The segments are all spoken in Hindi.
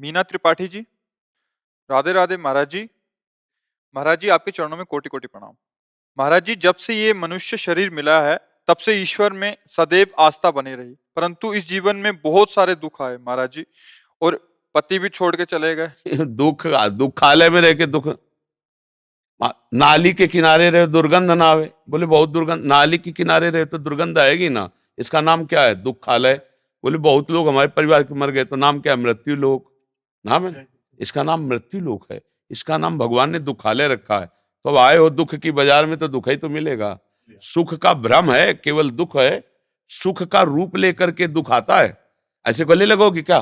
मीना त्रिपाठी जी। राधे राधे महाराज जी। महाराज जी आपके चरणों में कोटि कोटि प्रणाम। महाराज जी जब से ये मनुष्य शरीर मिला है तब से ईश्वर में सदैव आस्था बनी रही, परंतु इस जीवन में बहुत सारे दुख आए महाराज जी, और पति भी छोड़ के चले गए। दुख दुखालय में रह के दुख, नाली के किनारे रहे दुर्गंध ना आवे, बोले बहुत दुर्गंध, नाली के किनारे रहे तो दुर्गंध आएगी ना, इसका नाम क्या है? दुखालय। बोले बहुत लोग हमारे परिवार के मर गए तो नाम क्या है? मृत्यु लोक नाम है, इसका नाम मृत्यु लोक है, इसका नाम भगवान ने दुखालय रखा है। तो अब आए हो दुख की बाजार में तो दुख ही तो मिलेगा। सुख का भ्रम है, केवल दुख है। सुख का रूप लेकर के दुख आता है। ऐसे गले लगोगी क्या?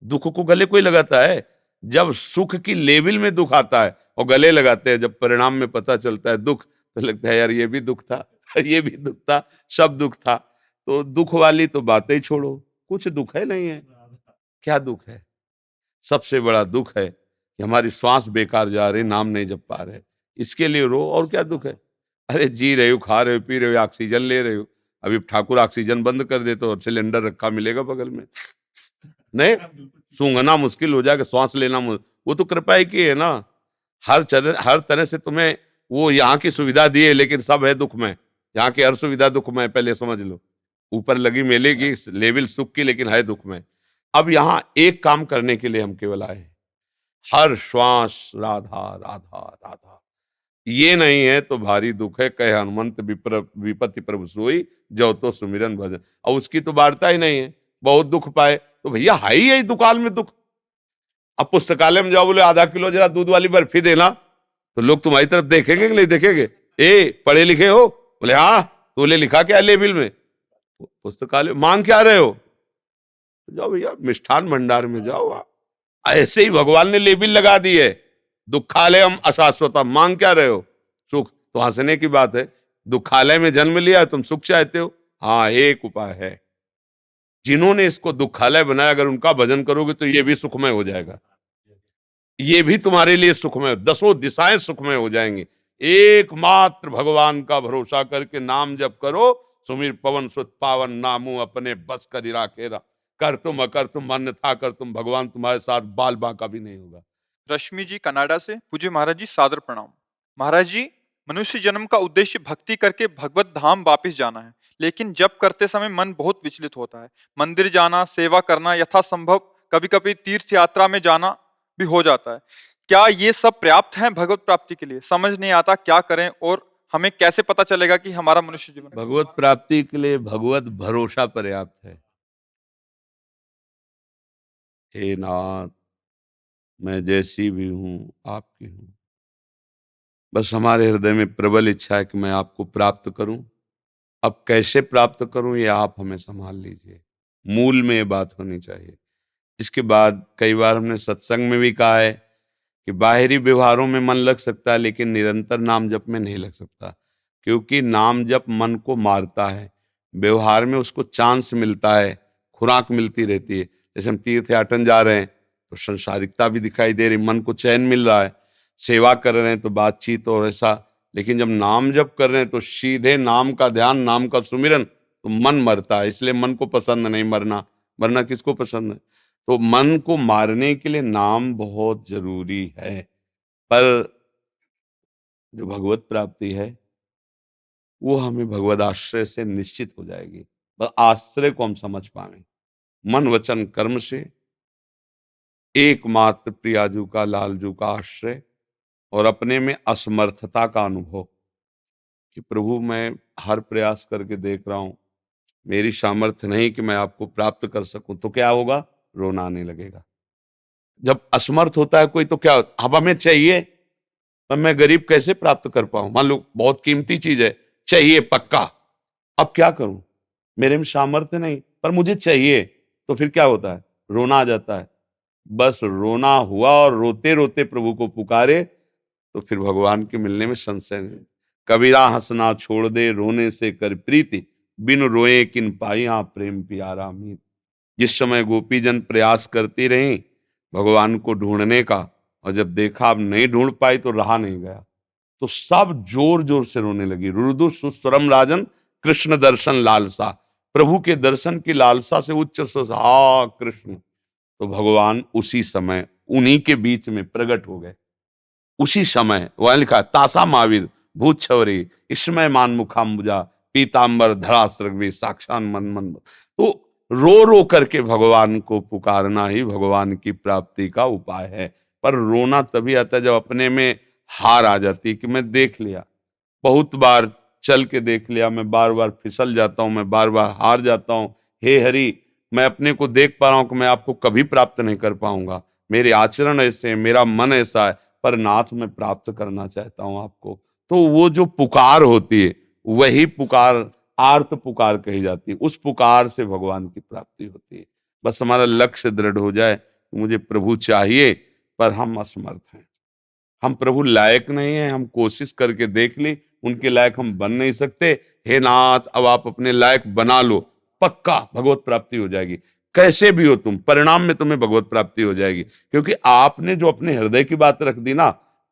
दुख को गले कोई लगाता है? जब सुख की लेवल में दुख आता है और गले लगाते हैं, जब परिणाम में पता चलता है दुख, तो लगता है यार ये भी दुख था, ये भी दुख था, सब दुख था। तो दुख वाली तो बातें ही छोड़ो, कुछ दुख है नहीं है। क्या दुख है? सबसे बड़ा दुख है कि हमारी श्वास बेकार जा रही, नाम नहीं जप पा रहे, इसके लिए रो। और क्या दुख है? अरे जी रहे हो, खा रहे हो, पी रहे हो, ऑक्सीजन ले रहे हो। अभी ठाकुर ऑक्सीजन बंद कर दे तो सिलेंडर रखा मिलेगा बगल में, नहीं सूंघना मुश्किल हो जाएगा, श्वास लेना वो तो कृपा ही की है ना। हर तरह से तुम्हें वो यहाँ की सुविधा दी है, लेकिन सब है दुख में। यहाँ की हर सुविधा दुख में, पहले समझ लो। ऊपर लगी मेले की लेवल सुख की, लेकिन है दुख में। अब यहाँ एक काम करने के लिए हम केवल आए हैं, हर श्वास राधा राधा राधा। ये नहीं है तो भारी दुख है, कहे हनुमंत विपत्ति प्रभु सोई, जो तो सुमिरन भजन। और उसकी तो वार्ता ही नहीं है, बहुत दुख पाए तो भैया है ही यही दुकाल में दुख। अब पुस्तकालय में जाओ, बोले आधा किलो जरा दूध वाली बर्फी देना, तो लोग तुम्हारी तरफ देखेंगे कि नहीं देखेंगे? पढ़े लिखे हो? बोले हाँ। तूने लिखा क्या लेबिल में? पुस्तकालय मांग क्या रहे हो? जाओ भैया मिष्ठान भंडार में जाओ। ऐसे ही भगवान ने लेबिल लगा दी है, दुखालयम अशाश्वतम। मांग क्या रहे हो? सुख। तो हंसने की बात है, दुखालय में जन्म लिया, तुम सुख चाहते हो? हाँ, एक उपाय है, जिन्होंने इसको दुखालय बनाया, अगर उनका भजन करोगे तो ये भी सुखमय हो जाएगा, ये भी तुम्हारे लिए सुखमय, दसों दिशाएं सुखमय हो जाएंगी। एकमात्र भगवान का भरोसा करके नाम जप करो। सुमिर पवन सुत पावन, नामू अपने बस कर राखेरा। कर तुम अकर तुम अन्यथा कर तुम, भगवान तुम्हारे साथ बाल बांका भी नहीं होगा। रश्मि जी कनाडा से। पूज्य महाराज जी सादर प्रणाम। महाराज जी मनुष्य जन्म का उद्देश्य भक्ति करके भगवत धाम वापिस जाना है, लेकिन जब करते समय मन बहुत विचलित होता है। मंदिर जाना, सेवा करना यथासंभव, कभी कभी तीर्थ यात्रा में जाना भी हो जाता है। क्या ये सब पर्याप्त है भगवत प्राप्ति के लिए? समझ नहीं आता क्या करें, और हमें कैसे पता चलेगा कि हमारा मनुष्य जीवन भगवत प्राप्ति के लिए भगवत भरोसा पर्याप्त है। हे नाथ, मैं जैसी भी हूं आपकी हूं, बस हमारे हृदय में प्रबल इच्छा है कि मैं आपको प्राप्त करूं। अब कैसे प्राप्त करूं ये आप हमें संभाल लीजिए, मूल में ये बात होनी चाहिए। इसके बाद कई बार हमने सत्संग में भी कहा है कि बाहरी व्यवहारों में मन लग सकता है, लेकिन निरंतर नाम जप में नहीं लग सकता, क्योंकि नाम जप मन को मारता है। व्यवहार में उसको चांस मिलता है, खुराक मिलती रहती है। जैसे हम तीर्थ याटन जा रहे हैं तो संसारिकता भी दिखाई दे रही, मन को चैन मिल रहा है। सेवा कर रहे हैं तो बातचीत और ऐसा, लेकिन जब नाम जप कर रहे हैं तो सीधे नाम का ध्यान, नाम का सुमिरन, तो मन मरता है। इसलिए मन को पसंद नहीं मरना। मरना किसको पसंद है? तो मन को मारने के लिए नाम बहुत जरूरी है। पर जो भगवत प्राप्ति है वो हमें भगवत आश्रय से निश्चित हो जाएगी। बस आश्रय को हम समझ पाए, मन वचन कर्म से एकमात्र प्रियाजू का, लालजू का आश्रय, और अपने में असमर्थता का अनुभव कि प्रभु मैं हर प्रयास करके देख रहा हूं, मेरी सामर्थ्य नहीं कि मैं आपको प्राप्त कर सकूं। तो क्या होगा? रोना आने लगेगा। जब असमर्थ होता है कोई तो क्या होता? अब हमें चाहिए पर मैं गरीब कैसे प्राप्त कर पाऊं? मान लो बहुत कीमती चीज है, चाहिए पक्का, अब क्या करूं? मेरे में सामर्थ्य नहीं, पर मुझे चाहिए। तो फिर क्या होता है? रोना आ जाता है। बस रोना हुआ और रोते रोते प्रभु को पुकारे तो फिर भगवान के मिलने में संशय नहीं। कबीरा हंसना छोड़ दे, रोने से कर प्रीति, बिन रोए किन पाइया प्रेम प्यारा मीत। जिस समय गोपीजन प्रयास करती रही भगवान को ढूंढने का, और जब देखा अब नहीं ढूंढ पाई तो रहा नहीं गया, तो सब जोर जोर से रोने लगी। रुदु सुस्वरम राजन कृष्ण दर्शन लालसा, प्रभु के दर्शन की लालसा से उच्च स्वर, हा कृष्ण। तो भगवान उसी समय उन्हीं के बीच में प्रकट हो गए। उसी समय वह लिखा है, तासा महावीर भूत छवरी इसमय मान मुखाम्बुजा पीताम्बर धरा सृग्वी साक्षान मन मन। तो रो रो करके भगवान को पुकारना ही भगवान की प्राप्ति का उपाय है। पर रोना तभी आता है जब अपने में हार आ जाती है कि मैं देख लिया, बहुत बार चल के देख लिया, मैं बार बार फिसल जाता हूं, मैं बार बार हार जाता हूं। हे हरि, मैं अपने को देख पा रहा हूं कि मैं आपको कभी प्राप्त नहीं कर पाऊंगा, मेरे आचरण ऐसे हैं, मेरा मन ऐसा है, पर नाथ मैं प्राप्त करना चाहता हूं आपको। तो वो जो पुकार होती है वही पुकार आर्त पुकार कही जाती है। उस पुकार से भगवान की प्राप्ति होती है। बस हमारा लक्ष्य दृढ़ हो जाए, मुझे प्रभु चाहिए, पर हम असमर्थ हैं, हम प्रभु लायक नहीं है। हम कोशिश करके देख ली, उनके लायक हम बन नहीं सकते। हे नाथ, अब आप अपने लायक बना लो, पक्का भगवत प्राप्ति हो जाएगी। कैसे भी हो तुम, परिणाम में तुम्हें भगवत प्राप्ति हो जाएगी, क्योंकि आपने जो अपने हृदय की बात रख दी ना,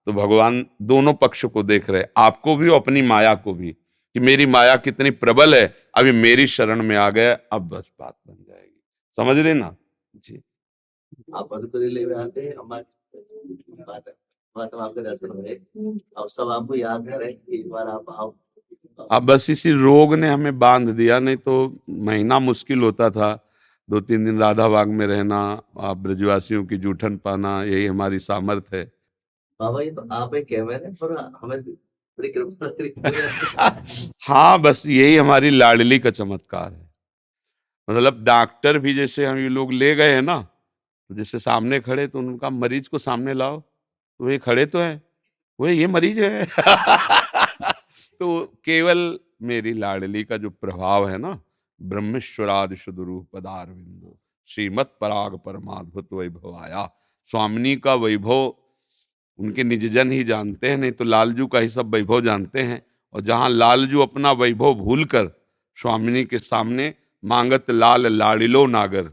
तो भगवान दोनों पक्ष को देख रहे, आपको भी और अपनी माया को भी, कि मेरी माया कितनी प्रबल है, अभी मेरी शरण में आ गया, अब बस बात बन जाएगी। समझ रहे ना जी। आप ले आते हैं हमारे बात है, बात आपके दर्शन हुए, अब सब आपको याद करें, एक बार आप आओ। अब बस इसी रोग ने हमें बांध दिया, नहीं तो महीना मुश्किल होता था, 2-3 दिन राधा बाग में रहना, आप ब्रजवासियों की जूठन पाना, यही हमारी सामर्थ्य है। बाबा ये तो आप एक कह रहे हैं, पर हमें बड़ी कृपा हाँ, बस यही हमारी लाडली का चमत्कार है। मतलब डॉक्टर भी जैसे हम ये लोग ले गए हैं ना, तो जैसे सामने खड़े तो उनका मरीज को सामने लाओ, तो ये खड़े तो हैं, वो ये मरीज है। तो केवल मेरी लाडली का जो प्रभाव है ना, ब्रह्मेश्वरादि शुद्धरूप पदारविंदो श्रीमत पराग परमाद्भुत वैभव आया। स्वामिनी का वैभव उनके निजजन ही जानते हैं, नहीं तो लालजू का ही सब वैभव जानते हैं। और जहां लालजू अपना वैभव भूलकर स्वामिनी के सामने मांगत लाल लाडिलो नागर,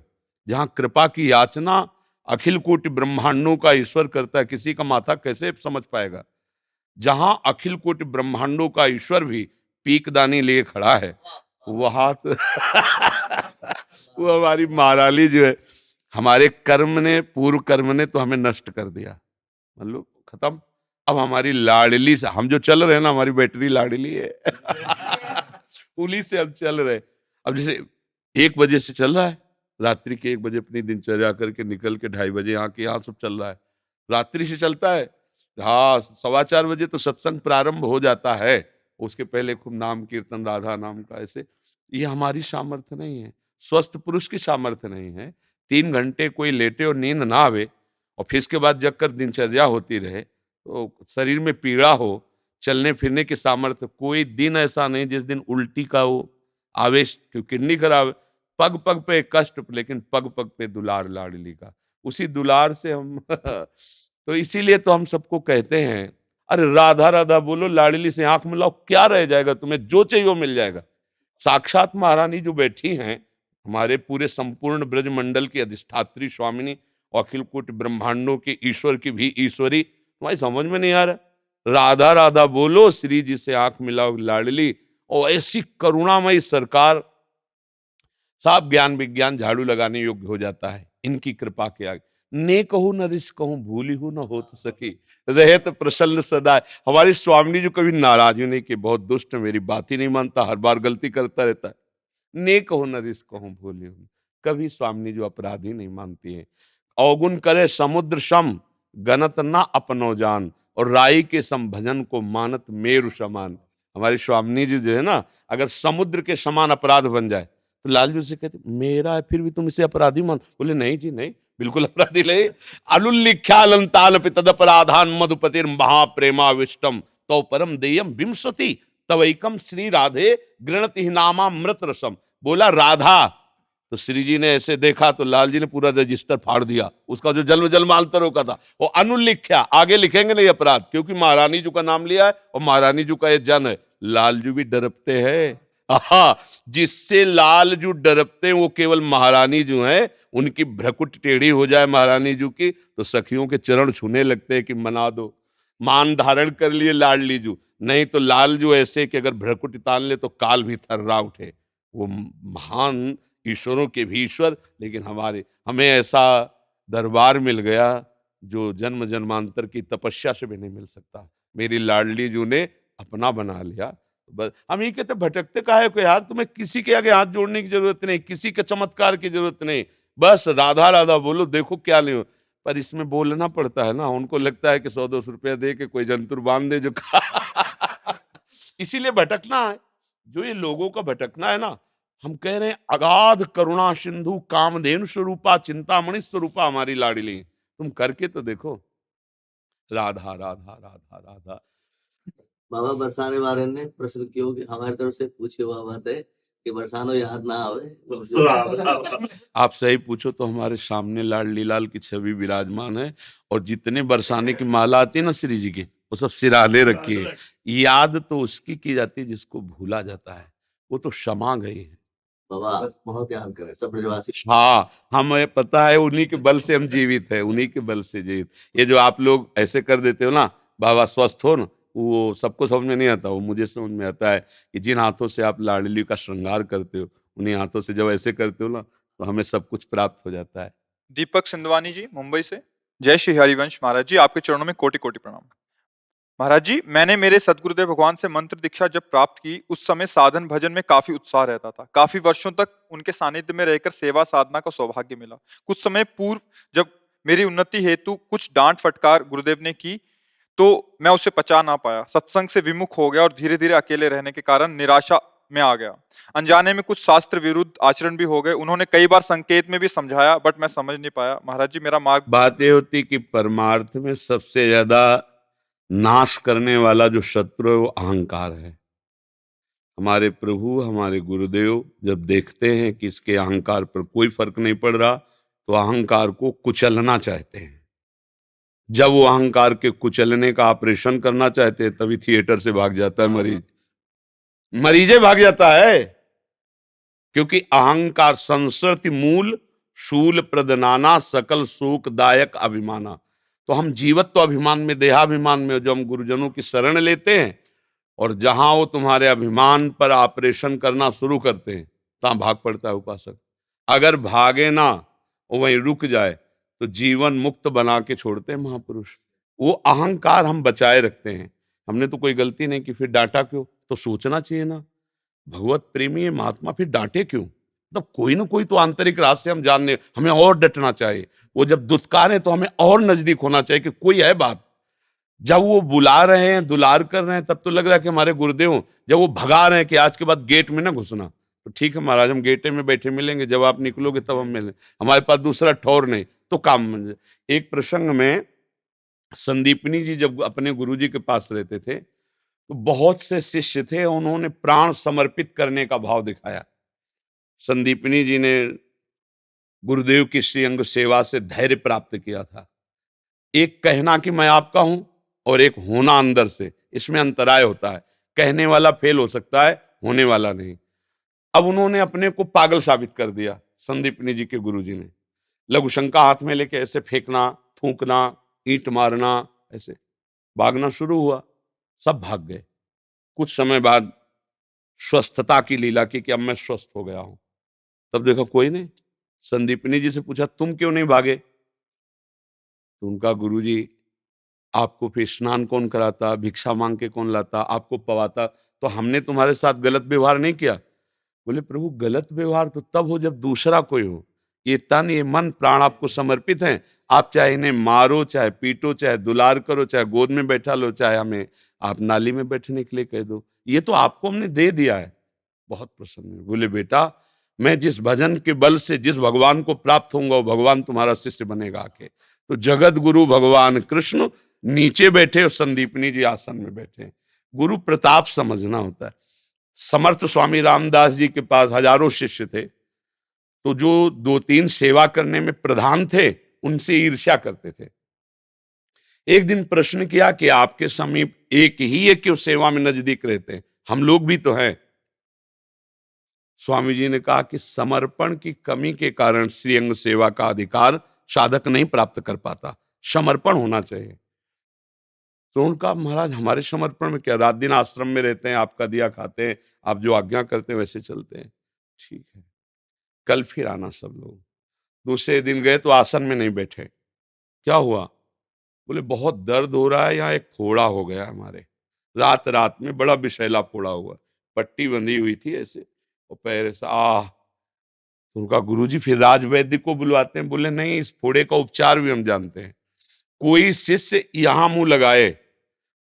जहां कृपा की याचना अखिल कोटि ब्रह्मांडों का ईश्वर करता है, किसी का माथा कैसे समझ पाएगा। जहां अखिल कोटि ब्रह्मांडों का ईश्वर भी पीकदानी लिए खड़ा है, वहां तो वो हमारी महाराली जो है, हमारे कर्म ने, पूर्व कर्म ने तो हमें नष्ट कर दिया, मतलब खत्म। अब हमारी लाडली से हम जो चल रहे हैं ना, हमारी बैटरी लाडली है। उन्हीं से हम चल रहे। अब जैसे 1 बजे से चल रहा है, रात्रि के 1 बजे अपनी दिनचर्या करके निकल के 2:30 बजे यहाँ के यहाँ सब चल रहा है, रात्रि से चलता है। हाँ, 4:15 बजे तो सत्संग प्रारंभ हो जाता है, उसके पहले खूब नाम कीर्तन राधा नाम का, ऐसे। ये हमारी सामर्थ्य नहीं है, स्वस्थ पुरुष की सामर्थ्य नहीं है। 3 घंटे कोई लेटे और नींद ना आवे, और फिर इसके बाद जगकर दिनचर्या होती रहे, तो शरीर में पीड़ा हो, चलने फिरने की सामर्थ्य, कोई दिन ऐसा नहीं जिस दिन उल्टी का हो, आवेश किडनी खराब, पग पग पे कष्ट, लेकिन पग पग पे दुलार लाडली का, उसी दुलार से हम तो इसीलिए तो हम सबको कहते हैं, अरे राधा राधा बोलो, लाडली से आंख मिलाओ, क्या रह जाएगा तुम्हें, जो चाहिए वो मिल जाएगा। साक्षात महारानी जो बैठी हैं, हमारे पूरे संपूर्ण ब्रजमंडल की अधिष्ठात्री स्वामिनी, और अखिल कोटि ब्रह्मांडों के ईश्वर की भी ईश्वरी, तुम्हारी समझ में नहीं आ रहा। राधा राधा बोलो, श्री जी से आंख मिलाओ लाडली, और ऐसी करुणामयी सरकार, साफ ज्ञान विज्ञान झाड़ू लगाने योग्य हो जाता है इनकी कृपा के आगे। ने कहूं न रिस कहूं, भूली हूं न होत सकी, रहे तो प्रसन्न सदा। हमारी स्वामी जो कभी नाराज नहीं कि बहुत दुष्ट, मेरी बात ही नहीं मानता, हर बार गलती करता रहता है। ने कहूं न रिस कहूं, भूली हूं, कभी स्वामी जो अपराधी नहीं मानती है। अवगुण करे समुद्र सम, गणत ना अपनो जान, और राई के सम भजन को मानत मेरु समान। हमारी स्वामी जी जो है ना, अगर समुद्र के समान अपराध बन जाए, तो लालजू से कहते मेरा है, फिर भी तुम इसे अपराधी मान। बोले नहीं जी नहीं, बिल्कुल अपराधी नहीं। अलुल्लिख्यालंताल तदपराधान मधुपतिर महाप्रेमाविष्टम, तो परम देयम विंशति तवैकम श्री राधे गृणति नामामृत रसम। बोला राधा, तो श्री जी ने ऐसे देखा तो लाल जी ने पूरा रजिस्टर फाड़ दिया, उसका जो जन्म जन्मांतर रोका था वो अनुलिख्या, आगे लिखेंगे नहीं अपराध, क्योंकि महारानी जी का नाम लिया है और महारानी जी का ये जन है। लालजू भी डरपते हैं, हाँ, जिससे लालजू डरपते हैं वो केवल महारानी जो है, उनकी भ्रकुट टेढ़ी हो जाए महारानी जी की, तो सखियों के चरण छूने लगते हैं कि मना दो। मान धारण कर लिए लाडली जू, नहीं तो लालजू ऐसे कि अगर भ्रकुट तान ले तो काल भी थर्रा उठे। वो महान ईश्वरों के भी ईश्वर, लेकिन हमें ऐसा दरबार मिल गया जो जन्म जन्मांतर की तपस्या से भी नहीं मिल सकता। मेरी लाडली जू ने अपना बना लिया। बस हम ये कहते भटकते काहे को यार, तुम्हें किसी के आगे हाथ जोड़ने की जरूरत नहीं, किसी के चमत्कार की जरूरत नहीं, बस राधा राधा बोलो, देखो क्या नहीं हो। पर इसमें बोलना पड़ता है ना, उनको लगता है कि 100-200 रुपया दे के कोई जंतुर बांध दे जो इसीलिए भटकना है। जो ये लोगों का भटकना है ना, हम कह रहे हैं अगाध करुणा सिंधु कामधेनु स्वरूपा चिंतामणि स्वरूपा हमारी लाडली, तुम करके तो देखो। राधा राधा राधा राधा। बाबा बरसाने वाले ने प्रश्न किया कि हमारी तरफ से पूछी हुआ बात है कि बरसानो याद ना आवे। आप सही पूछो तो हमारे सामने लाडली लाल की छवि विराजमान है, और जितने बरसाने की माला आती है ना श्री जी की, वो सब सिराले रखी है। याद तो उसकी की जाती है जिसको भूला जाता है, वो तो क्षमा गई है। बाबा बहुत याद करे सब ब्रजवासी। हाँ, हमें पता है उन्हीं के बल से हम जीवित है, उन्हीं के बल से जीवित। ये जो आप लोग ऐसे कर देते हो ना, बाबा स्वस्थ हो ना, वो सबको समझ में नहीं आता, वो मुझे समझ में आता है कि जिन हाथों से आप लाडली का श्रृंगार करते हो, उन्हीं हाथों से जब ऐसे करते हो ना, तो हमें सब कुछ प्राप्त हो जाता है। दीपक सिंधवानी जी मुंबई से। जय श्री हरिवंश महाराज जी, आपके चरणों में कोटि कोटि प्रणाम। महाराज जी, मैंने मेरे सदगुरुदेव भगवान से मंत्र दीक्षा जब प्राप्त की, उस समय साधन भजन में काफी उत्साह रहता था। काफी वर्षों तक उनके सानिध्य में रहकर सेवा साधना का सौभाग्य मिला। कुछ समय पूर्व जब मेरी उन्नति हेतु कुछ डांट फटकार गुरुदेव ने की, तो मैं उसे पचा ना पाया, सत्संग से विमुख हो गया और धीरे धीरे अकेले रहने के कारण निराशा में आ गया। अनजाने में कुछ शास्त्र विरुद्ध आचरण भी हो गए। उन्होंने कई बार संकेत में भी समझाया, बट मैं समझ नहीं पाया। महाराज जी, मेरा मार्ग बात ये होती कि परमार्थ में सबसे ज्यादा नाश करने वाला जो शत्रु है वो अहंकार है। हमारे प्रभु हमारे गुरुदेव जब देखते हैं कि इसके अहंकार पर कोई फर्क नहीं पड़ रहा, तो अहंकार को कुचलना चाहते हैं। जब वो अहंकार के कुचलने का ऑपरेशन करना चाहते हैं, तभी थिएटर से भाग जाता है मरीज, मरीजे भाग जाता है। क्योंकि अहंकार संसर्ति मूल शूल प्रदनाना सकल शोकदायक अभिमाना। तो हम जीवत्व अभिमान में, देहाभिमान में जो हम गुरुजनों की शरण लेते हैं, और जहां वो तुम्हारे अभिमान पर ऑपरेशन करना शुरू करते हैं, तहां भाग पड़ता है उपासक। अगर भागे ना, वो वहीं रुक जाए, तो जीवन मुक्त बना के छोड़ते हैं महापुरुष। वो अहंकार हम बचाए रखते हैं। हमने तो कोई गलती नहीं की, फिर डांटा क्यों? तो सोचना चाहिए ना, भगवत प्रेमी है महात्मा, फिर डांटे क्यों? मतलब कोई ना कोई तो आंतरिक राज से हम जानने, हमें और डटना चाहिए। वो जब दुत्कारे तो हमें और नजदीक होना चाहिए कि कोई है बात। जब वो बुला रहे हैं, दुलार कर रहे हैं, तब तो लग रहा है कि हमारे गुरुदेव हों। जब वो भगा रहे हैं कि आज के बाद गेट में ना घुसना, तो ठीक है महाराज, हम गेटे में बैठे मिलेंगे, जब आप निकलोगे तब हम मिलेंगे, हमारे पास दूसरा ठौर नहीं, तो काम बन जाए। एक प्रसंग में संदीपनी जी जब अपने गुरुजी के पास रहते थे, तो बहुत से शिष्य थे, उन्होंने प्राण समर्पित करने का भाव दिखाया। संदीपनी जी ने गुरुदेव की श्रीअंग सेवा से धैर्य प्राप्त किया था। एक कहना कि मैं आपका हूं, और एक होना अंदर से, इसमें अंतराय होता है। कहने वाला फेल हो सकता है, होने वाला नहीं। अब उन्होंने अपने को पागल साबित कर दिया, संदीपनी जी के गुरुजी ने। लघुशंका हाथ में लेके ऐसे फेंकना, थूकना, ईंट मारना, ऐसे भागना शुरू हुआ। सब भाग गए। कुछ समय बाद स्वस्थता की लीला की कि अब मैं स्वस्थ हो गया हूं। तब देखा कोई नहीं। संदीपनी जी से पूछा, तुम क्यों नहीं भागे? तो उनका गुरुजी, आपको फिर स्नान कौन कराता, भिक्षा मांग के कौन लाता, आपको पवाता, तो हमने तुम्हारे साथ गलत व्यवहार नहीं किया। बोले प्रभु, गलत व्यवहार तो तब हो जब दूसरा कोई हो। ये तन ये मन प्राण आपको समर्पित हैं। आप चाहे इन्हें मारो, चाहे पीटो, चाहे दुलार करो, चाहे गोद में बैठा लो, चाहे हमें आप नाली में बैठने के लिए कह दो, ये तो आपको हमने दे दिया है। बहुत प्रसन्न है। बोले बेटा, मैं जिस भजन के बल से जिस भगवान को प्राप्त होऊंगा, वो भगवान तुम्हारा शिष्य बनेगा आके। तो जगत गुरु भगवान कृष्ण नीचे बैठे और संदीपनी जी आसन में बैठे। गुरु प्रताप समझना होता है। समर्थ स्वामी रामदास जी के पास हजारों शिष्य थे, तो जो 2-3 सेवा करने में प्रधान थे, उनसे ईर्ष्या करते थे। एक दिन प्रश्न किया कि आपके समीप एक ही है, क्यों सेवा में नजदीक रहते हैं, हम लोग भी तो हैं। स्वामी जी ने कहा कि समर्पण की कमी के कारण श्रीअंग सेवा का अधिकार साधक नहीं प्राप्त कर पाता, समर्पण होना चाहिए। तो उनका, महाराज हमारे समर्पण में क्या, रात दिन आश्रम में रहते हैं, आपका दिया खाते हैं, आप जो आज्ञा करते हैं वैसे चलते हैं। ठीक है, कल फिर आना सब लोग। दूसरे दिन गए तो आसन में नहीं बैठे। क्या हुआ? बोले बहुत दर्द हो रहा है, यहाँ एक फोड़ा हो गया हमारे, रात रात में बड़ा विषैला फोड़ा हुआ, पट्टी बंधी हुई थी ऐसे और पैर ऐसा तो उनका गुरुजी फिर राज वैद्य को बुलवाते हैं। बोले नहीं, इस फोड़े का उपचार भी हम जानते हैं। कोई शिष्य यहाँ मुंह लगाए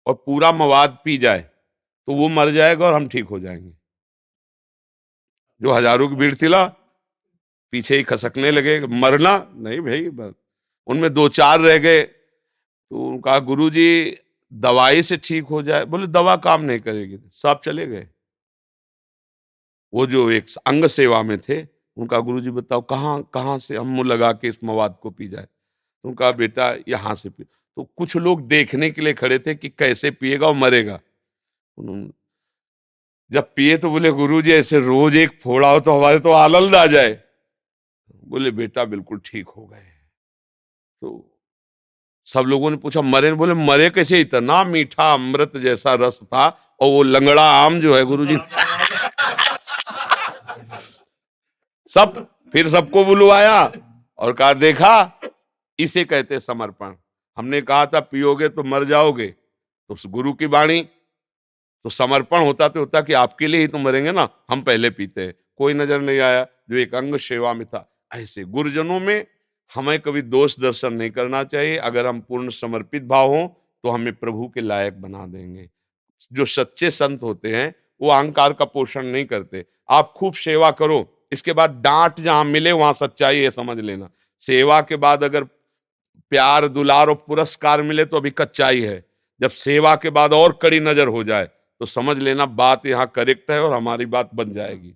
और पूरा मवाद पी जाए तो वो मर जाएगा और हम ठीक हो जाएंगे। जो हजारों की भीड़ थी ला, पीछे ही खसकने लगे। मरना नहीं भाई, बस उनमें दो चार रह गए। तो उनका गुरुजी दवाई से ठीक हो जाए। बोले दवा काम नहीं करेगी, सब चले गए। वो जो एक अंग सेवा में थे, उनका गुरुजी बताओ कहाँ कहाँ से हम मुंह लगा के इस मवाद को पी जाए। तो उनका बेटा यहाँ से पी। तो कुछ लोग देखने के लिए खड़े थे कि कैसे पिएगा और मरेगा। उन्होंने जब पिए तो बोले गुरुजी ऐसे रोज एक फोड़ा हो तो हमारे तो आनंद आ जाए। बोले बेटा बिल्कुल ठीक हो गए। तो सब लोगों ने पूछा मरे? बोले मरे कैसे, इतना मीठा अमृत जैसा रस था। और वो लंगड़ा आम जो है गुरुजी सब फिर सबको बुलवाया और कहा देखा, इसे कहते समर्पण। हमने कहा था पियोगे तो मर जाओगे, तो गुरु की वाणी तो समर्पण होता तो होता कि आपके लिए ही तो मरेंगे ना, हम पहले पीते हैं। कोई नजर नहीं आया जो एक अंग सेवा में था। ऐसे गुरुजनों में हमें कभी दोष दर्शन नहीं करना चाहिए। अगर हम पूर्ण समर्पित भाव हों तो हमें प्रभु के लायक बना देंगे। जो सच्चे संत होते हैं वो अहंकार का पोषण नहीं करते। आप खूब सेवा करो, इसके बाद डांट जहां मिले वहां सच्चाई है, समझ लेना। सेवा के बाद अगर प्यार दुलार और पुरस्कार मिले तो अभी कच्चाई है। जब सेवा के बाद और कड़ी नजर हो जाए तो समझ लेना बात यहाँ करेक्ट है और हमारी बात बन जाएगी।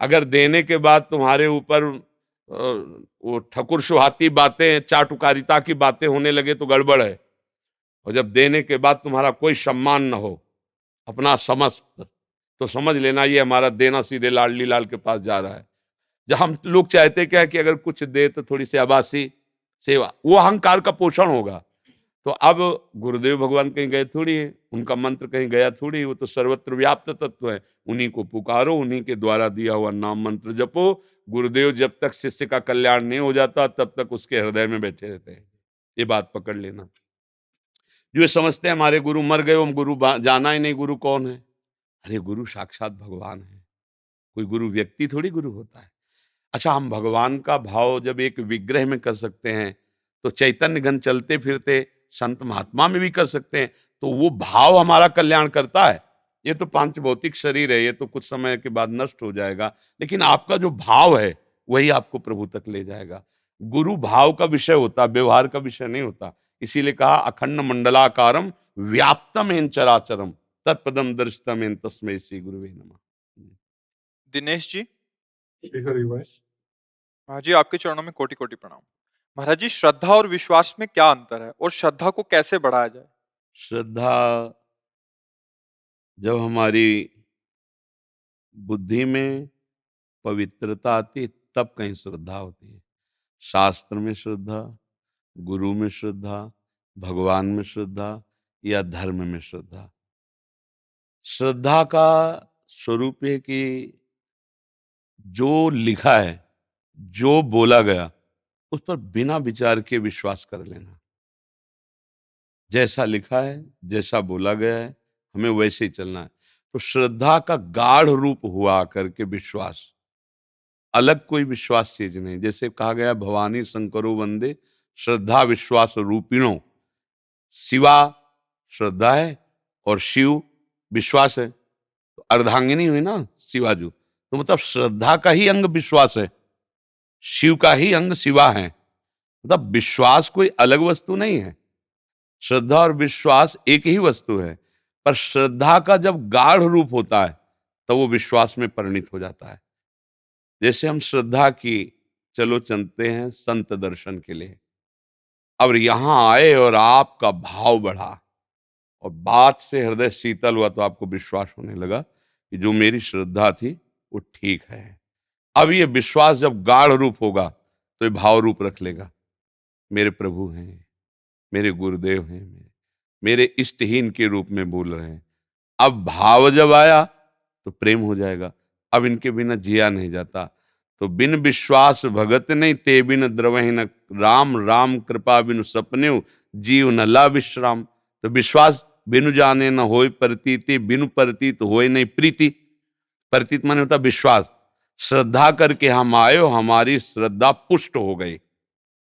अगर देने के बाद तुम्हारे ऊपर वो ठकुर सुहाती बातें, चाटुकारिता की बातें होने लगे तो गड़बड़ है। और जब देने के बाद तुम्हारा कोई सम्मान न हो, अपना समस्त, तो समझ लेना ये हमारा देना सीधे लाडली लाल के पास जा रहा है। जब हम लोग चाहते क्या है कि अगर कुछ दे तो थोड़ी सी आबासी सेवा, वो अहंकार का पोषण होगा। तो अब गुरुदेव भगवान कहीं गए थोड़ी है, उनका मंत्र कहीं गया थोड़ी, वो तो सर्वत्र व्याप्त तत्व है। उन्हीं को पुकारो, उन्हीं के द्वारा दिया हुआ नाम मंत्र जपो। गुरुदेव जब तक शिष्य का कल्याण नहीं हो जाता तब तक उसके हृदय में बैठे रहते हैं। ये बात पकड़ लेना। जो ये समझते हैं हमारे गुरु मर गए, हम गुरु जाना ही नहीं गुरु कौन है। अरे गुरु साक्षात भगवान है, कोई गुरु व्यक्ति थोड़ी गुरु होता है। अच्छा, हम भगवान का भाव जब एक विग्रह में कर सकते हैं तो चैतन्य घन चलते फिरते संत महात्मा में भी कर सकते हैं। तो वो भाव हमारा कल्याण करता है। ये तो पांच भौतिक शरीर है, ये तो कुछ समय के बाद नष्ट हो जाएगा, लेकिन आपका जो भाव है वही आपको प्रभु तक ले जाएगा। गुरु भाव का विषय होता, व्यवहार का विषय नहीं होता। इसीलिए कहा अखंड मंडलाकारम व्याप्तम एन चराचरम तत्पदम दर्शितम एन तस्मै श्री गुरुवे नमः। दिनेश जी, हरि वंश। महाराज जी आपके चरणों में कोटि कोटि प्रणाम। महाराज जी, श्रद्धा और विश्वास में क्या अंतर है और श्रद्धा को कैसे बढ़ाया जाए? श्रद्धा जब हमारी बुद्धि में पवित्रता आती है तब कहीं श्रद्धा होती है। शास्त्र में श्रद्धा, गुरु में श्रद्धा, भगवान में श्रद्धा या धर्म में श्रद्धा। श्रद्धा का स्वरूप है कि जो लिखा है, जो बोला गया, उस पर बिना विचार के विश्वास कर लेना। जैसा लिखा है, जैसा बोला गया है, हमें वैसे ही चलना है। तो श्रद्धा का गाढ़ रूप हुआ करके विश्वास, अलग कोई विश्वास चीज नहीं। जैसे कहा गया भवानी शंकरो वंदे श्रद्धा विश्वास रूपिणो। शिवा श्रद्धा है और शिव विश्वास है, तो अर्धांगिनी हुई ना शिवाजू। तो मतलब श्रद्धा का ही अंग विश्वास है, शिव का ही अंग शिवा है। मतलब विश्वास कोई अलग वस्तु नहीं है। श्रद्धा और विश्वास एक ही वस्तु है, पर श्रद्धा का जब गाढ़ रूप होता है तो वो विश्वास में परिणित हो जाता है। जैसे हम श्रद्धा की चलो चलते हैं संत दर्शन के लिए, अब यहां आए और आपका भाव बढ़ा और बात से हृदय शीतल हुआ तो आपको विश्वास होने लगा कि जो मेरी श्रद्धा थी वो ठीक है। अब ये विश्वास जब गाढ़ रूप होगा तो ये भाव रूप रख लेगा। मेरे प्रभु हैं, मेरे गुरुदेव हैं, मेरे इष्टहीन के रूप में बोल रहे हैं। अब भाव जब आया तो प्रेम हो जाएगा। अब इनके बिना जिया नहीं जाता। तो बिन विश्वास भगत नहीं, ते बिन द्रवहि न राम, राम कृपा बिनु सपने, जीव न ला विश्राम। तो विश्वास बिनु जाने न होय प्रतीति, बिनु प्रतीत होय नहीं प्रीति। प्रतीत माने होता विश्वास। श्रद्धा करके हम आयो, हमारी श्रद्धा पुष्ट हो गई।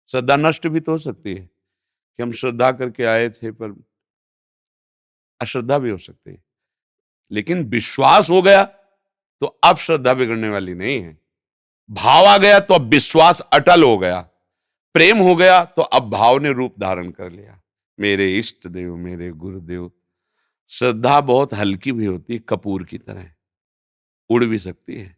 श्रद्धा नष्ट भी तो हो सकती है कि हम श्रद्धा करके आए थे पर अश्रद्धा भी हो सकती है, लेकिन विश्वास हो गया तो अब श्रद्धा बिगड़ने वाली नहीं है। भाव आ गया तो अब विश्वास अटल हो गया। प्रेम हो गया तो अब भाव ने रूप धारण कर लिया। मेरे इष्ट देव, मेरे गुरुदेव। श्रद्धा बहुत हल्की भी होती है, कपूर की तरह उड़ भी सकती है,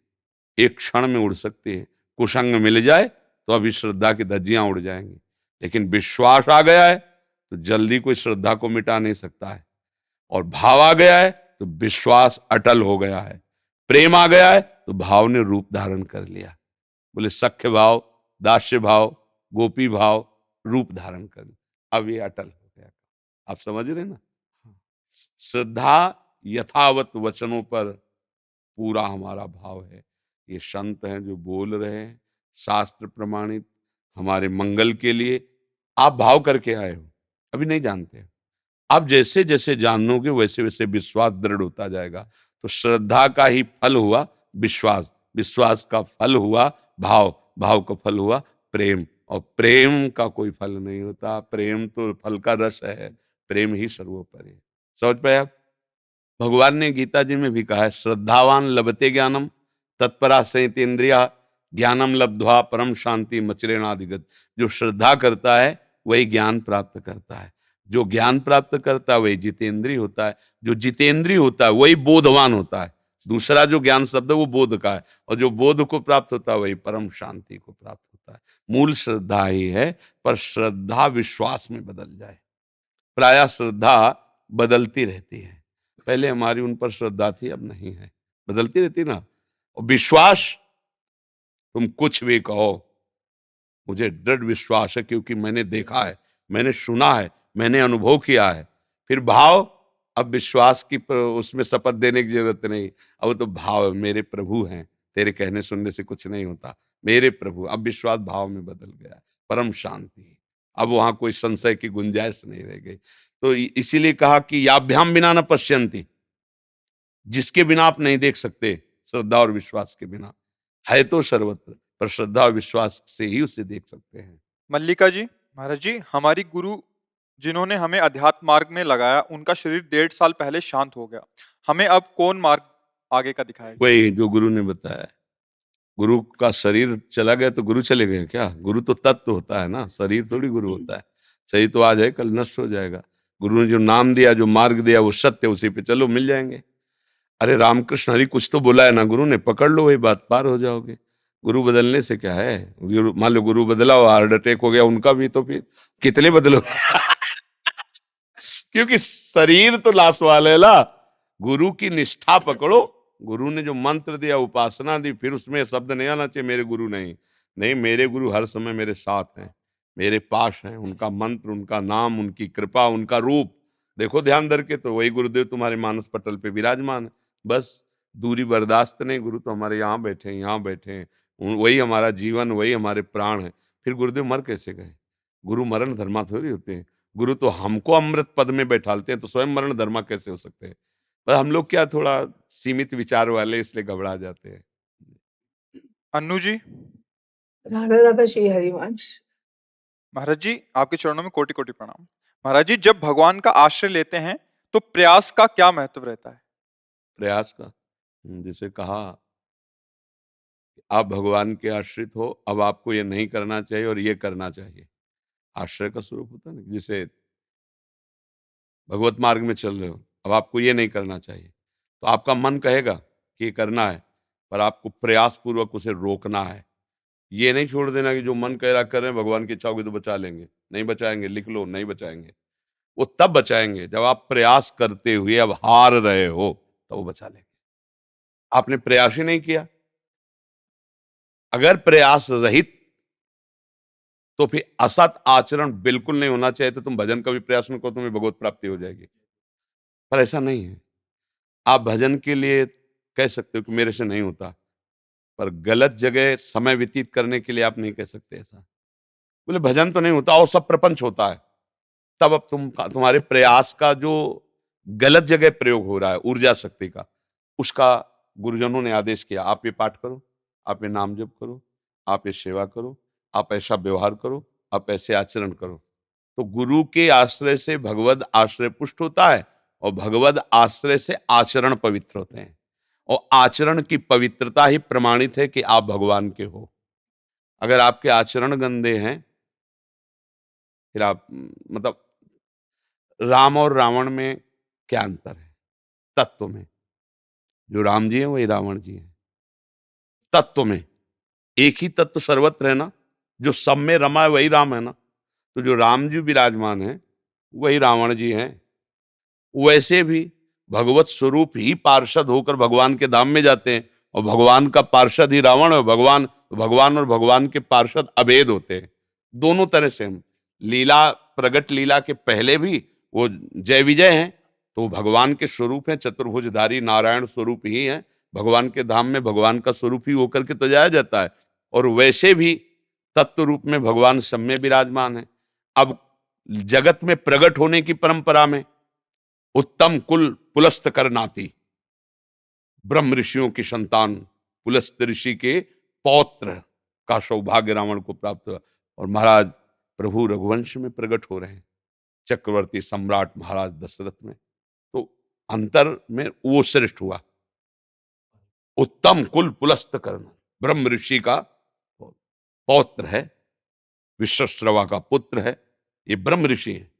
एक क्षण में उड़ सकती है। कुसंग मिल जाए तो अभी श्रद्धा की धज्जियां उड़ जाएंगी, लेकिन विश्वास आ गया है तो जल्दी कोई श्रद्धा को मिटा नहीं सकता है। और भाव आ गया है तो विश्वास अटल हो गया है। प्रेम आ गया है तो भाव ने रूप धारण कर लिया। बोले सख्य भाव, दास्य भाव, गोपी भाव रूप धारण कर लिया। अब ये अटल हो गया। आप समझ रहे ना? श्रद्धा यथावत वचनों पर पूरा हमारा भाव है। ये संत हैं जो बोल रहे हैं, शास्त्र प्रमाणित, हमारे मंगल के लिए। आप भाव करके आए हो, अभी नहीं जानते हो। आप जैसे जैसे जानोगे वैसे वैसे विश्वास दृढ़ होता जाएगा। तो श्रद्धा का ही फल हुआ विश्वास, विश्वास का फल हुआ भाव, भाव का फल हुआ प्रेम, और प्रेम का कोई फल नहीं होता। प्रेम तो फल का रस है, प्रेम ही सर्वोपरि है। समझ पाए आप? भगवान ने गीता जी में भी कहा है, श्रद्धावान लभते ज्ञानम तत्परा संयतेन्द्रिया, ज्ञानम लब्ध्वा परम शांति मचिरेणाधिगत। जो श्रद्धा करता है वही ज्ञान प्राप्त करता है। जो ज्ञान प्राप्त करता है वही जितेंद्रिय होता है। जो जितेंद्रिय होता है वही बोधवान होता है। दूसरा जो ज्ञान शब्द है वो बोध का है, और जो बोध को प्राप्त होता है वही परम शांति को प्राप्त होता है। मूल श्रद्धा ही है, पर श्रद्धा विश्वास में बदल जाए। प्रायः श्रद्धा बदलती रहती है। पहले हमारी उन पर श्रद्धा थी, अब नहीं है, बदलती रहती ना। और विश्वास, तुम कुछ भी कहो, मुझे दृढ़ विश्वास है क्योंकि मैंने देखा है, मैंने सुना है, मैंने अनुभव किया है। फिर भाव, अब विश्वास की उसमें शपथ देने की जरूरत नहीं। अब तो भाव, मेरे प्रभु हैं, तेरे कहने सुनने से कुछ नहीं होता, मेरे प्रभु। अब विश्वास भाव में बदल गया, परम शांति। अब वहां कोई संशय की गुंजाइश नहीं रह गई। तो इसीलिए कहा कि याभ्याम बिना न पश्यंती, जिसके बिना आप नहीं देख सकते, श्रद्धा और विश्वास के बिना। है तो सर्वत्र, पर श्रद्धा और विश्वास से ही उसे देख सकते हैं। मल्लिका जी, महाराज जी, हमारी गुरु जिन्होंने हमें अध्यात्म मार्ग में लगाया, उनका शरीर 1.5 साल पहले शांत हो गया। हमें अब कौन मार्ग आगे का दिखाएगा? वही जो गुरु ने बताया। गुरु का शरीर चला गया तो गुरु चले गए क्या? गुरु तो तत्व होता है ना, शरीर थोड़ी गुरु होता है। शरीर तो आज है, कल नष्ट हो जाएगा। गुरु ने जो नाम दिया, जो मार्ग दिया, वो सत्य, उसी पे चलो, मिल जाएंगे। अरे रामकृष्ण हरि कुछ तो बोला है ना गुरु ने, पकड़ लो, वही बात, पार हो जाओगे। गुरु बदलने से क्या है? मान लो गुरु बदला और हार्ट अटैक हो गया उनका भी, तो फिर कितने बदलो? क्योंकि शरीर तो लाश वाले है ना। गुरु की निष्ठा पकड़ो। गुरु ने जो मंत्र दिया, उपासना दी, फिर उसमें शब्द नहीं आना चाहिए मेरे गुरु नहीं। नहीं, मेरे गुरु हर समय मेरे साथ हैं, मेरे पास हैं। उनका मंत्र, उनका नाम, उनकी कृपा, उनका रूप देखो ध्यान धर के, तो वही गुरुदेव तुम्हारे मानस पटल पे विराजमान है। बस दूरी बर्दाश्त नहीं, गुरु तो हमारे यहाँ बैठे हैं, यहाँ बैठे हैं। वही हमारा जीवन, वही हमारे प्राण है। फिर गुरुदेव मर कैसे गए? गुरु मरण धर्मा थोड़ी होते हैं। गुरु तो हमको अमृत पद में बैठालते हैं, तो स्वयं मरण धर्मा कैसे हो सकते हैं? पर हम लोग क्या थोड़ा सीमित विचार वाले, इसलिए घबरा जाते हैं। अन्नू जी, राधा राधा श्री हरिवंश। महाराज जी, आपके चरणों में कोटि कोटि प्रणाम। महाराज जी, जब भगवान का आश्रय लेते हैं तो प्रयास का क्या महत्व रहता है? प्रयास का, जिसे कहा आप भगवान के आश्रित हो, अब आपको ये नहीं करना चाहिए और ये करना चाहिए। आश्रय का स्वरूप होता है ना, जिसे भगवत मार्ग में चल रहे हो, अब आपको ये नहीं करना चाहिए, तो आपका मन कहेगा कि ये करना है, पर आपको प्रयास पूर्वक उसे रोकना है। ये नहीं छोड़ देना कि जो मन कह रहा कर रहे हैं, भगवान की इच्छा होगी तो बचा लेंगे। नहीं बचाएंगे, लिख लो, नहीं बचाएंगे। वो तब बचाएंगे जब आप प्रयास करते हुए अब हार रहे हो, तो वो बचा लेंगे। आपने प्रयास ही नहीं किया। अगर प्रयास रहित, तो फिर असत आचरण बिल्कुल नहीं होना चाहिए। तो तुम भजन का भी प्रयास न करो, तुम्हें भगवत प्राप्ति हो जाएगी, पर ऐसा नहीं है। आप भजन के लिए कह सकते हो कि मेरे से नहीं होता, पर गलत जगह समय व्यतीत करने के लिए आप नहीं कह सकते ऐसा। बोले भजन तो नहीं होता और सब प्रपंच होता है, तब अब तुम्हारे प्रयास का जो गलत जगह प्रयोग हो रहा है ऊर्जा शक्ति का, उसका गुरुजनों ने आदेश किया, आप ये पाठ करो, आप ये नाम जप करो, आप ये सेवा करो, आप ऐसा व्यवहार करो, आप ऐसे आचरण करो। तो गुरु के आश्रय से भगवद आश्रय पुष्ट होता है और भगवद आश्रय से आचरण पवित्र होते हैं, और आचरण की पवित्रता ही प्रमाणित है कि आप भगवान के हो। अगर आपके आचरण गंदे हैं, फिर आप मतलब राम और रावण में क्या अंतर है? तत्व में। जो राम जी हैं वही रावण जी हैं। तत्व में एक ही तत्व सर्वत्र है ना, जो सब में रमा है वही राम है ना। तो जो राम जी विराजमान है वही रावण जी हैं। वैसे भी भगवत स्वरूप ही पार्षद होकर भगवान के धाम में जाते हैं, और भगवान का पार्षद ही रावण है। भगवान और भगवान के पार्षद अभेद होते हैं, दोनों तरह से। हम लीला, प्रगट लीला के पहले भी वो जय विजय हैं, तो वो भगवान के स्वरूप हैं, चतुर्भुजधारी नारायण स्वरूप ही हैं। भगवान के धाम में भगवान का स्वरूप ही होकर के तो जाया जाता है। और वैसे भी तत्व रूप में भगवान सब में विराजमान है। अब जगत में प्रगट होने की परंपरा में उत्तम कुल पुलस्त करनाती, ब्रह्म ऋषियों की संतान पुलस्त ऋषि के पौत्र का सौभाग्य रावण को प्राप्त हुआ, और महाराज प्रभु रघुवंश में प्रकट हो रहे हैं, चक्रवर्ती सम्राट महाराज दशरथ में। तो अंतर में वो श्रेष्ठ हुआ। उत्तम कुल पुलस्त करना, ब्रह्म ऋषि का पौत्र है, विश्वश्रवा का पुत्र है, ये ब्रह्म ऋषि है।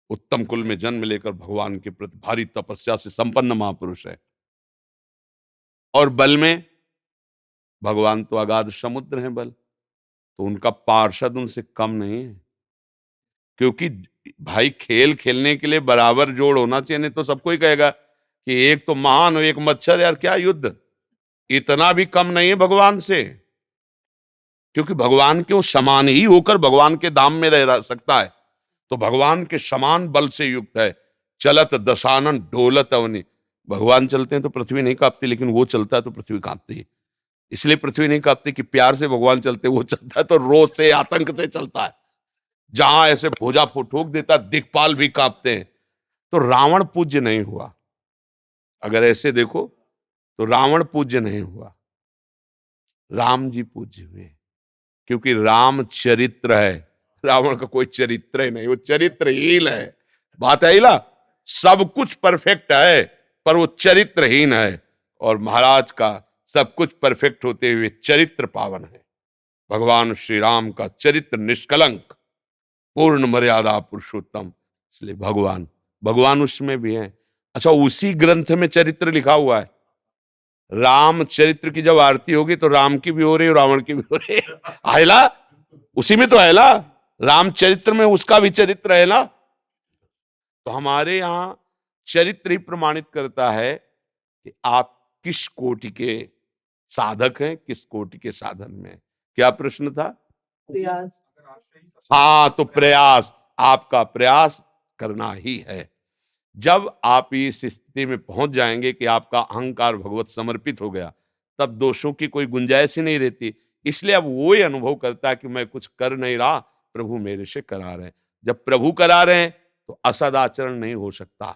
उत्तम कुल में जन्म लेकर भगवान के प्रति भारी तपस्या से संपन्न महापुरुष है। और बल में भगवान तो अगाध समुद्र हैं बल, तो उनका पार्षद उनसे कम नहीं है। क्योंकि भाई खेल खेलने के लिए बराबर जोड़ होना चाहिए, नहीं तो सबको ही कहेगा कि एक तो महान और एक मच्छर, यार क्या युद्ध। इतना भी कम नहीं है भगवान से, क्योंकि भगवान के वो समान ही होकर भगवान के धाम में रह सकता है। तो भगवान के समान बल से युक्त है। चलत दशानन डोलत अवनी, भगवान चलते हैं तो पृथ्वी नहीं कांपती, लेकिन वो चलता है तो पृथ्वी कांपती है। इसलिए पृथ्वी नहीं कांपती कि प्यार से भगवान चलते, वो चलता है तो रोष से, आतंक से चलता है। जहां ऐसे भुजा ठोक देता, दिक्पाल भी कांपते हैं। तो रावण पूज्य नहीं हुआ। अगर ऐसे देखो तो रावण पूज्य नहीं हुआ, राम जी पूज्य हुए, क्योंकि राम चरित्र है। रावण का कोई चरित्र ही नहीं, वो चरित्रहीन है। बात है ना, सब कुछ परफेक्ट है पर वो चरित्रहीन है। और महाराज का सब कुछ परफेक्ट होते हुए चरित्र पावन है। भगवान श्री राम का चरित्र निष्कलंक, पूर्ण मर्यादा पुरुषोत्तम, इसलिए भगवान उसमें भी है। अच्छा, उसी ग्रंथ में चरित्र लिखा हुआ है। राम चरित्र की जब आरती होगी तो राम की भी हो रही है, रावण की भी हो रही है ना, उसी में तो है ना, राम चरित्र में उसका भी चरित्र है ना। तो हमारे यहां चरित्र ही प्रमाणित करता है कि आप किस कोटि के साधक हैं, किस कोटि के साधन में। क्या प्रश्न था? प्रयास। हाँ, तो प्रयास, आपका प्रयास करना ही है। जब आप इस स्थिति में पहुंच जाएंगे कि आपका अहंकार भगवत समर्पित हो गया, तब दोषों की कोई गुंजाइश ही नहीं रहती। इसलिए अब वो ही अनुभव करता है कि मैं कुछ कर नहीं रहा, प्रभु मेरे से करा रहे हैं। जब प्रभु करा रहे हैं तो असद आचरण नहीं हो सकता,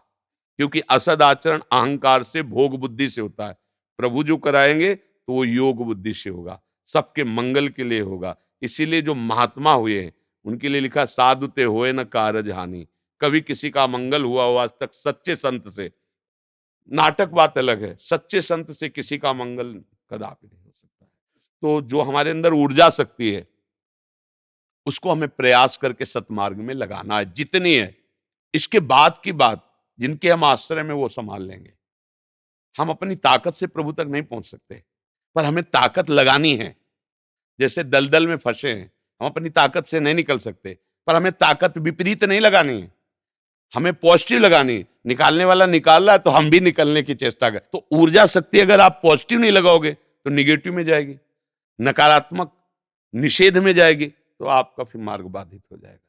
क्योंकि असद आचरण अहंकार से, भोग बुद्धि से होता है। प्रभु जो कराएंगे तो वो योग बुद्धि से होगा, सबके मंगल के लिए होगा। इसीलिए जो महात्मा हुए हैं उनके लिए लिखा, साधुते होए न कारज हानि। कभी किसी का मंगल हुआ हो आज तक सच्चे संत से? नाटक बात अलग है, सच्चे संत से किसी का मंगल कदापि नहीं हो सकता है। तो जो हमारे अंदर ऊर्जा शक्ति है उसको हमें प्रयास करके सतमार्ग में लगाना है, जितनी है। इसके बाद की बात जिनके हम आश्रय में वो संभाल लेंगे। हम अपनी ताकत से प्रभु तक नहीं पहुंच सकते, पर हमें ताकत लगानी है। जैसे दलदल में फंसे हैं, हम अपनी ताकत से नहीं निकल सकते, पर हमें ताकत विपरीत नहीं लगानी है, हमें पॉजिटिव लगानी है। निकालने वाला निकाल रहा है तो हम भी निकलने की चेष्टा करें। तो ऊर्जा शक्ति अगर आप पॉजिटिव नहीं लगाओगे तो निगेटिव में जाएगी, नकारात्मक निषेध में जाएगी, तो आपका फिर मार्ग बाधित हो जाएगा।